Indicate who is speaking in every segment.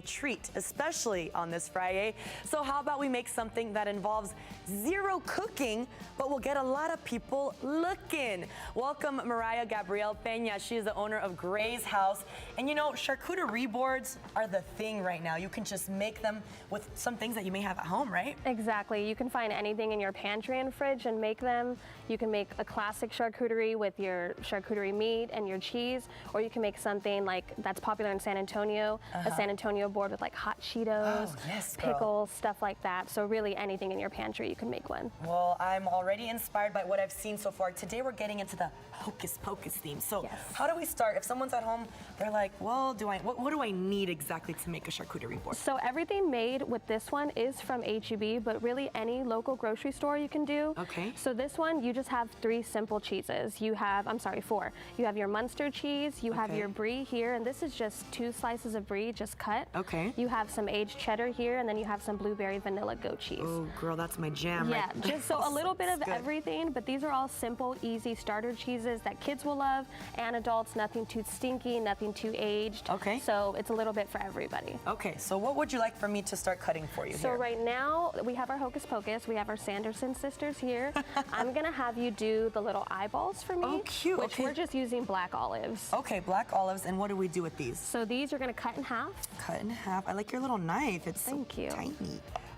Speaker 1: treat, especially on this Friday. So how about we make something that involves zero cooking, but will get a lot of people looking. Welcome Mariah Gabrielle Peña. She is the owner of Gray's House. And you know, charcuterie boards are the thing right now. You can just make them with some things that you may have at home, right?
Speaker 2: Exactly. You can find anything in your pantry and fridge and make them. You can make a classic charcuterie with your charcuterie meat and your cheese, or you can make something like that's popular in San Antonio, a San Antonio board with like hot Cheetos, pickles, stuff like that. So really anything in your pantry, you can make one.
Speaker 1: Well, I'm already inspired by what I've seen so far. Today we're getting into the Hocus Pocus theme. So how do we start? If someone's at home, they're like, well, what do I need exactly to make a charcuterie board?
Speaker 2: So everything made with this one is from H-E-B, but really any local grocery store you can do.
Speaker 1: Okay.
Speaker 2: So this one, you just have 3 simple cheeses. You have, 4. You have your Munster cheese, you have your brie here, and this is just 2 slices of brie just cut.
Speaker 1: Okay.
Speaker 2: You have some aged cheddar here, and then you have some blueberry vanilla goat cheese.
Speaker 1: Oh, girl, that's my jam.
Speaker 2: Yeah,
Speaker 1: right?
Speaker 2: just so a little bit of everything, but these are all simple, easy starter cheeses that kids will love and adults. Nothing too stinky, nothing too aged.
Speaker 1: Okay.
Speaker 2: So it's a little bit for everybody.
Speaker 1: Okay, so what would you like for me to start cutting for you
Speaker 2: So
Speaker 1: here?
Speaker 2: right now, we have our Hocus Pocus. We have our Sanderson sisters here. I'm gonna have you do the little eyeballs for me.
Speaker 1: Oh, cute.
Speaker 2: Which we're just using black olives.
Speaker 1: Okay, black olives, and what do we do with these?
Speaker 2: So these you're gonna cut in half.
Speaker 1: Cut in half. I like your little knife. It's so tiny.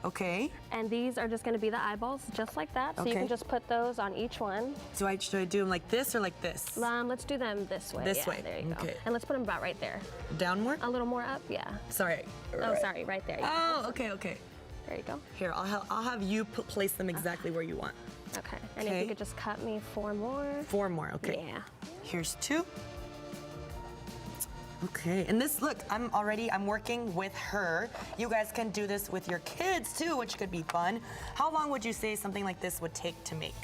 Speaker 1: Okay.
Speaker 2: And these are just gonna be the eyeballs, just like that. So you can just put those on each one.
Speaker 1: Should I do them like this or like this?
Speaker 2: Let's do them this way.
Speaker 1: This way.
Speaker 2: There you go.
Speaker 1: Okay.
Speaker 2: And let's put them about right there.
Speaker 1: Down more?
Speaker 2: A little more up, yeah.
Speaker 1: Sorry.
Speaker 2: Oh, sorry, right there.
Speaker 1: Oh, okay, okay.
Speaker 2: There you go.
Speaker 1: Here, I'll have you place them exactly where you want.
Speaker 2: Okay. And if you could just cut me 4 more.
Speaker 1: 4 more, okay.
Speaker 2: Yeah.
Speaker 1: Here's 2. Okay, and this, look, I'm working with her. You guys can do this with your kids too, which could be fun. How long would you say something like this would take to make?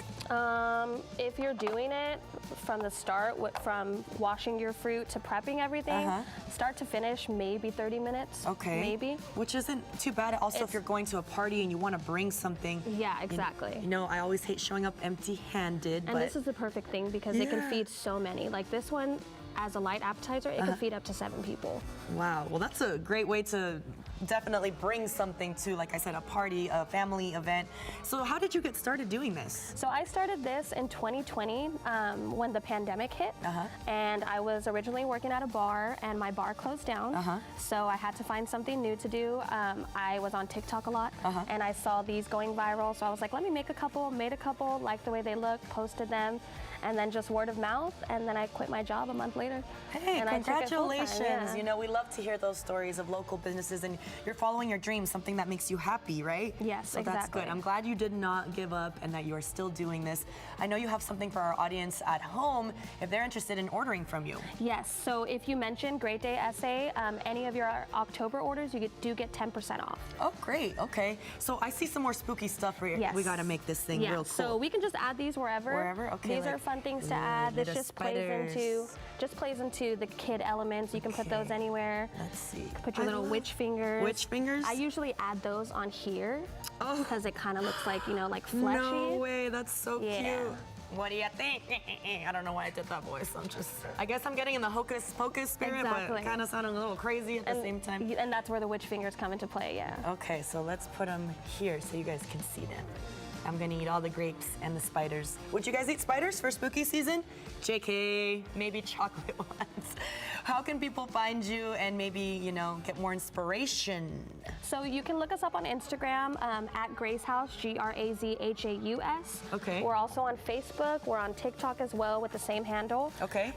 Speaker 2: If you're doing it from the start, from washing your fruit to prepping everything, start to finish, maybe 30 minutes.
Speaker 1: Okay.
Speaker 2: Maybe.
Speaker 1: Which isn't too bad. Also, if you're going to a party and you want to bring something.
Speaker 2: Yeah, exactly.
Speaker 1: You know, I always hate showing up empty-handed.
Speaker 2: And this is the perfect thing because it can feed so many. Like this one, as a light appetizer, it can feed up to 7 people.
Speaker 1: Wow, well that's a great way to definitely bring something to, like I said, a party, a family event. So how did you get started doing this?
Speaker 2: So I started this in 2020 when the pandemic hit. And I was originally working at a bar and my bar closed down. So I had to find something new to do. I was on TikTok a lot and I saw these going viral. So I was like, let me make a couple, made a couple, liked the way they looked, posted them. And then just word of mouth, and then I quit my job a month later.
Speaker 1: Hey,
Speaker 2: and
Speaker 1: congratulations. You know, we love to hear those stories of local businesses, and you're following your dreams, something that makes you happy, right?
Speaker 2: Yes,
Speaker 1: so that's good. I'm glad you did not give up and that you are still doing this. I know you have something for our audience at home if they're interested in ordering from you.
Speaker 2: Yes, so if you mention Great Day SA, any of your October orders, you do get 10% off.
Speaker 1: Oh, great, okay. So I see some more spooky stuff for you.
Speaker 2: Yes.
Speaker 1: We gotta make this thing real cool.
Speaker 2: So we can just add these wherever.
Speaker 1: Wherever, okay.
Speaker 2: These are fun things to add. This just plays into the kid elements. You can put those anywhere.
Speaker 1: Let's see.
Speaker 2: Put your little witch fingers.
Speaker 1: Witch fingers?
Speaker 2: I usually add those on here because it kind of looks like, you know, like fleshy.
Speaker 1: No way, that's so cute. What do you think? I don't know why I did that voice. I guess I'm getting in the Hocus Pocus spirit, but kind of sounding a little crazy at the same time.
Speaker 2: And that's where the witch fingers come into play, yeah.
Speaker 1: Okay, so let's put them here so you guys can see them. I'm gonna eat all the grapes and the spiders. Would you guys eat spiders for spooky season? JK, maybe chocolate ones. How can people find you and maybe, you know, get more inspiration?
Speaker 2: So you can look us up on Instagram at Gray's House, Grazhaus.
Speaker 1: Okay.
Speaker 2: We're also on Facebook. We're on TikTok as well with the same handle.
Speaker 1: Okay.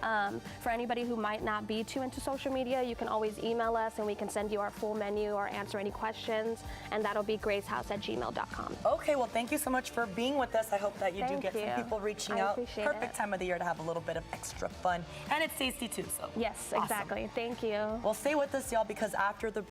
Speaker 2: For anybody who might not be too into social media, you can always email us and we can send you our full menu or answer any questions, and that'll be grazhaus@gmail.com.
Speaker 1: Okay, well thank you so much for being with us. I hope that you do get some people reaching out. Perfect time of the year to have a little bit of extra fun. And it's tasty too, so.
Speaker 2: Yes, exactly. Thank you.
Speaker 1: Well, stay with us, y'all, because after the